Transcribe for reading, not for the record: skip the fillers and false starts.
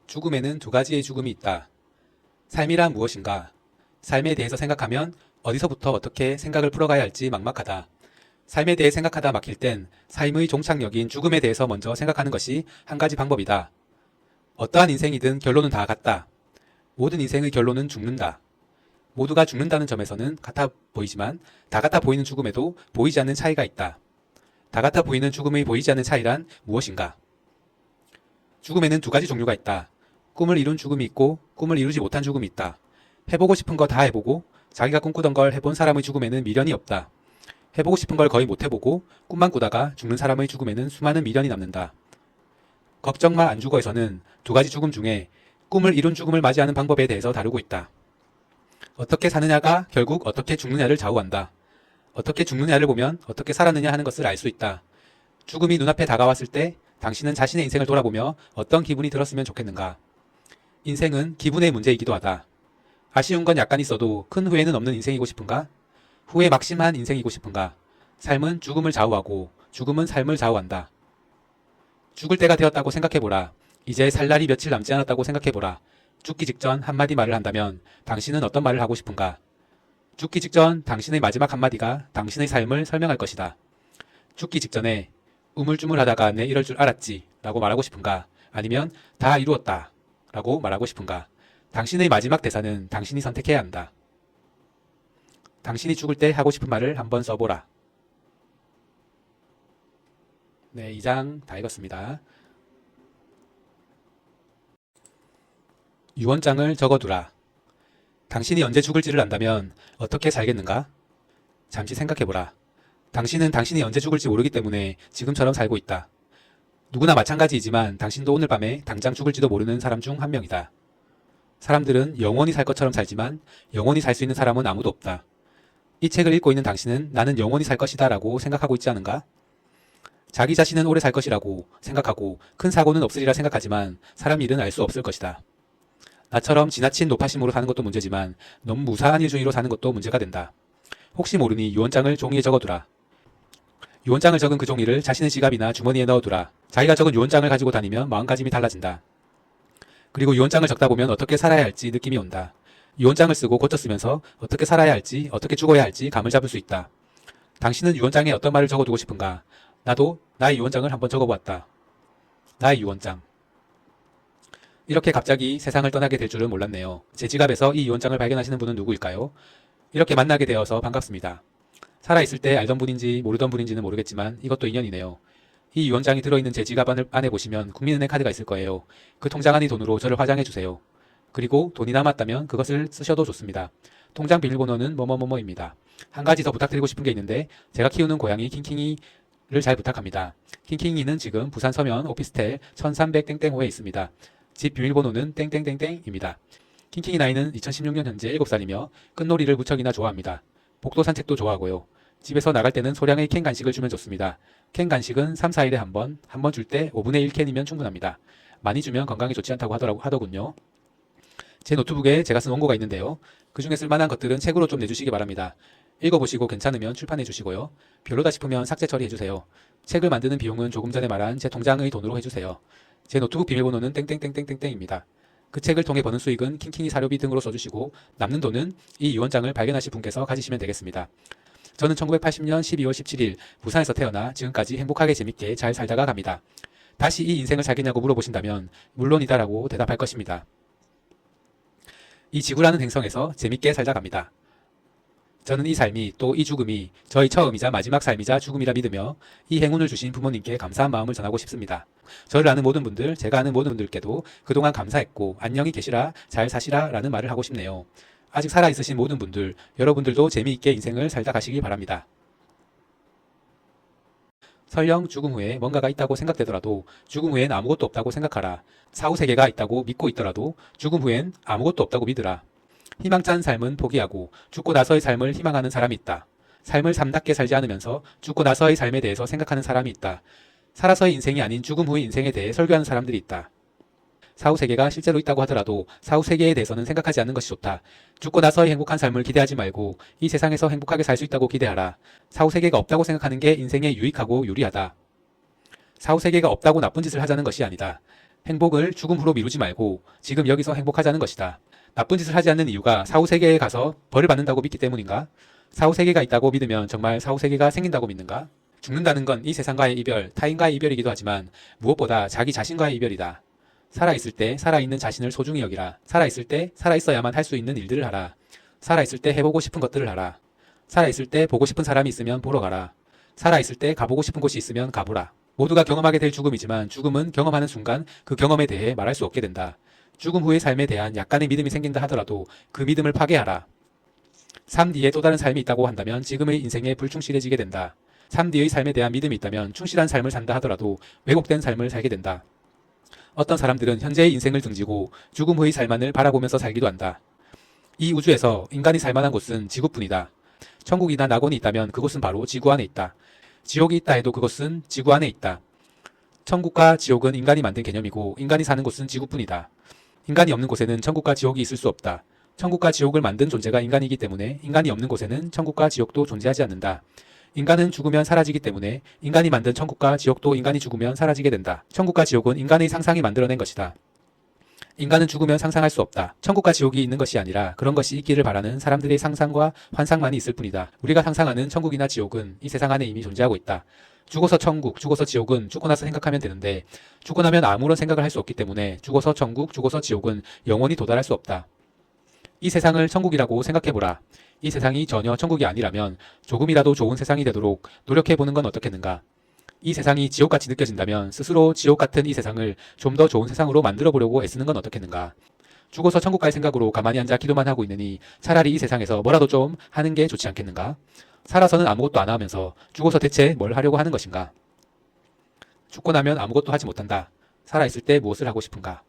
죽음에는 두 가지의 죽음이 있다. 삶이란 무엇인가? 삶에 대해서 생각하면 어디서부터 어떻게 생각을 풀어가야 할지 막막하다. 삶에 대해 생각하다 막힐 땐 삶의 종착역인 죽음에 대해서 먼저 생각하는 것이 한 가지 방법이다. 어떠한 인생이든 결론은 다 같다. 모든 인생의 결론은 죽는다. 모두가 죽는다는 점에서는 같아 보이지만 다 같아 보이는 죽음에도 보이지 않는 차이가 있다. 다 같아 보이는 죽음의 보이지 않는 차이란 무엇인가? 죽음에는 두 가지 종류가 있다. 꿈을 이룬 죽음이 있고 꿈을 이루지 못한 죽음이 있다. 해보고 싶은 거 다 해보고 자기가 꿈꾸던 걸 해본 사람의 죽음에는 미련이 없다. 해보고 싶은 걸 거의 못 해보고 꿈만 꾸다가 죽는 사람의 죽음에는 수많은 미련이 남는다. 걱정마 안 죽어에서는 두 가지 죽음 중에 꿈을 이룬 죽음을 맞이하는 방법에 대해서 다루고 있다. 어떻게 사느냐가 결국 어떻게 죽느냐를 좌우한다. 어떻게 죽느냐를 보면 어떻게 살았느냐 하는 것을 알 수 있다. 죽음이 눈앞에 다가왔을 때 당신은 자신의 인생을 돌아보며 어떤 기분이 들었으면 좋겠는가? 인생은 기분의 문제이기도 하다. 아쉬운 건 약간 있어도 큰 후회는 없는 인생이고 싶은가? 후회 막심한 인생이고 싶은가? 삶은 죽음을 좌우하고 죽음은 삶을 좌우한다. 죽을 때가 되었다고 생각해보라. 이제 살 날이 며칠 남지 않았다고 생각해보라. 죽기 직전 한마디 말을 한다면 당신은 어떤 말을 하고 싶은가? 죽기 직전 당신의 마지막 한마디가 당신의 삶을 설명할 것이다. 죽기 직전에 우물쭈물하다가 내 이럴 줄 알았지 라고 말하고 싶은가? 아니면 다 이루었다 라고 말하고 싶은가? 당신의 마지막 대사는 당신이 선택해야 한다. 당신이 죽을 때 하고 싶은 말을 한번 써보라. 네, 2장 다 읽었습니다. 유언장을 적어두라. 당신이 언제 죽을지를 안다면 어떻게 살겠는가? 잠시 생각해보라. 당신은 당신이 언제 죽을지 모르기 때문에 지금처럼 살고 있다. 누구나 마찬가지이지만 당신도 오늘 밤에 당장 죽을지도 모르는 사람 중 한 명이다. 사람들은 영원히 살 것처럼 살지만 영원히 살 수 있는 사람은 아무도 없다. 이 책을 읽고 있는 당신은 나는 영원히 살 것이다 라고 생각하고 있지 않은가? 자기 자신은 오래 살 것이라고 생각하고 큰 사고는 없으리라 생각하지만 사람 일은 알 수 없을 것이다. 나처럼 지나친 노파심으로 사는 것도 문제지만 너무 무사한 일주의로 사는 것도 문제가 된다. 혹시 모르니 유언장을 종이에 적어두라. 유언장을 적은 그 종이를 자신의 지갑이나 주머니에 넣어두라. 자기가 적은 유언장을 가지고 다니면 마음가짐이 달라진다. 그리고 유언장을 적다 보면 어떻게 살아야 할지 느낌이 온다. 유언장을 쓰고 고쳐 쓰면서 어떻게 살아야 할지, 어떻게 죽어야 할지 감을 잡을 수 있다. 당신은 유언장에 어떤 말을 적어두고 싶은가? 나도 나의 유언장을 한번 적어보았다. 나의 유언장. 이렇게 갑자기 세상을 떠나게 될 줄은 몰랐네요. 제 지갑에서 이 유언장을 발견하시는 분은 누구일까요? 이렇게 만나게 되어서 반갑습니다. 살아있을 때 알던 분인지 모르던 분인지는 모르겠지만 이것도 인연이네요. 이 유언장이 들어있는 제 지갑 안에 보시면 국민은행 카드가 있을 거예요. 그 통장 안의 돈으로 저를 화장해주세요. 그리고 돈이 남았다면 그것을 쓰셔도 좋습니다. 통장 비밀번호는 뭐뭐뭐뭐입니다. 한 가지 더 부탁드리고 싶은 게 있는데 제가 키우는 고양이 킹킹이를 잘 부탁합니다. 킹킹이는 지금 부산 서면 오피스텔 1300땡땡호에 있습니다. 집 비밀번호는 땡땡땡땡입니다. 킹킹이 나이는 2016년 현재 7살이며 끝놀이를 무척이나 좋아합니다. 복도 산책도 좋아하고요. 집에서 나갈 때는 소량의 캔 간식을 주면 좋습니다. 캔 간식은 3, 4일에 한 번 줄 때 5분의 1 캔이면 충분합니다. 많이 주면 건강에 좋지 않다고 하더군요. 제 노트북에 제가 쓴 원고가 있는데요. 그 중에 쓸만한 것들은 책으로 좀 내주시기 바랍니다. 읽어보시고 괜찮으면 출판해 주시고요. 별로다 싶으면 삭제 처리해주세요. 책을 만드는 비용은 조금 전에 말한 제 통장의 돈으로 해주세요. 제 노트북 비밀번호는 땡땡땡땡땡땡입니다. 그 책을 통해 버는 수익은 킹킹이 사료비 등으로 써주시고 남는 돈은 이 유언장을 발견하신 분께서 가지시면 되겠습니다. 저는 1980년 12월 17일 부산에서 태어나 지금까지 행복하게 재밌게 잘 살다가 갑니다. 다시 이 인생을 살겠냐고 물어보신다면 물론이다라고 대답할 것입니다. 이 지구라는 행성에서 재밌게 살다 갑니다. 저는 이 삶이 또 이 죽음이 저의 처음이자 마지막 삶이자 죽음이라 믿으며 이 행운을 주신 부모님께 감사한 마음을 전하고 싶습니다. 저를 아는 모든 분들, 제가 아는 모든 분들께도 그동안 감사했고 안녕히 계시라, 잘 사시라 라는 말을 하고 싶네요. 아직 살아있으신 모든 분들, 여러분들도 재미있게 인생을 살다 가시길 바랍니다. 설령 죽음 후에 뭔가가 있다고 생각되더라도 죽음 후엔 아무것도 없다고 생각하라. 사후세계가 있다고 믿고 있더라도 죽음 후엔 아무것도 없다고 믿으라. 희망찬 삶은 포기하고 죽고 나서의 삶을 희망하는 사람이 있다. 삶을 삶답게 살지 않으면서 죽고 나서의 삶에 대해서 생각하는 사람이 있다. 살아서의 인생이 아닌 죽음 후의 인생에 대해 설교하는 사람들이 있다. 사후세계가 실제로 있다고 하더라도 사후세계에 대해서는 생각하지 않는 것이 좋다. 죽고 나서의 행복한 삶을 기대하지 말고 이 세상에서 행복하게 살 수 있다고 기대하라. 사후세계가 없다고 생각하는 게 인생에 유익하고 유리하다. 사후세계가 없다고 나쁜 짓을 하자는 것이 아니다. 행복을 죽음 후로 미루지 말고 지금 여기서 행복하자는 것이다. 나쁜 짓을 하지 않는 이유가 사후세계에 가서 벌을 받는다고 믿기 때문인가? 사후세계가 있다고 믿으면 정말 사후세계가 생긴다고 믿는가? 죽는다는 건 이 세상과의 이별, 타인과의 이별이기도 하지만 무엇보다 자기 자신과의 이별이다. 살아있을 때 살아있는 자신을 소중히 여기라. 살아있을 때 살아있어야만 할 수 있는 일들을 하라. 살아있을 때 해보고 싶은 것들을 하라. 살아있을 때 보고 싶은 사람이 있으면 보러 가라. 살아있을 때 가보고 싶은 곳이 있으면 가보라. 모두가 경험하게 될 죽음이지만 죽음은 경험하는 순간 그 경험에 대해 말할 수 없게 된다. 죽음 후의 삶에 대한 약간의 믿음이 생긴다 하더라도 그 믿음을 파괴하라. 삶 뒤에 또 다른 삶이 있다고 한다면 지금의 인생에 불충실해지게 된다. 삶 뒤의 삶에 대한 믿음이 있다면 충실한 삶을 산다 하더라도 왜곡된 삶을 살게 된다. 어떤 사람들은 현재의 인생을 등지고 죽음 후의 삶만을 바라보면서 살기도 한다. 이 우주에서 인간이 살만한 곳은 지구뿐이다. 천국이나 낙원이 있다면 그곳은 바로 지구 안에 있다. 지옥이 있다 해도 그것은 지구 안에 있다. 천국과 지옥은 인간이 만든 개념이고 인간이 사는 곳은 지구뿐이다. 인간이 없는 곳에는 천국과 지옥이 있을 수 없다. 천국과 지옥을 만든 존재가 인간이기 때문에 인간이 없는 곳에는 천국과 지옥도 존재하지 않는다. 인간은 죽으면 사라지기 때문에 인간이 만든 천국과 지옥도 인간이 죽으면 사라지게 된다. 천국과 지옥은 인간의 상상이 만들어낸 것이다. 인간은 죽으면 상상할 수 없다. 천국과 지옥이 있는 것이 아니라 그런 것이 있기를 바라는 사람들의 상상과 환상만이 있을 뿐이다. 우리가 상상하는 천국이나 지옥은 이 세상 안에 이미 존재하고 있다. 죽어서 천국, 죽어서 지옥은 죽고 나서 생각하면 되는데 죽고 나면 아무런 생각을 할 수 없기 때문에 죽어서 천국, 죽어서 지옥은 영원히 도달할 수 없다. 이 세상을 천국이라고 생각해보라. 이 세상이 전혀 천국이 아니라면 조금이라도 좋은 세상이 되도록 노력해보는 건 어떻겠는가? 이 세상이 지옥같이 느껴진다면 스스로 지옥 같은 이 세상을 좀 더 좋은 세상으로 만들어 보려고 애쓰는 건 어떻겠는가? 죽어서 천국 갈 생각으로 가만히 앉아 기도만 하고 있느니 차라리 이 세상에서 뭐라도 좀 하는 게 좋지 않겠는가? 살아서는 아무것도 안 하면서 죽어서 대체 뭘 하려고 하는 것인가? 죽고 나면 아무것도 하지 못한다. 살아있을 때 무엇을 하고 싶은가?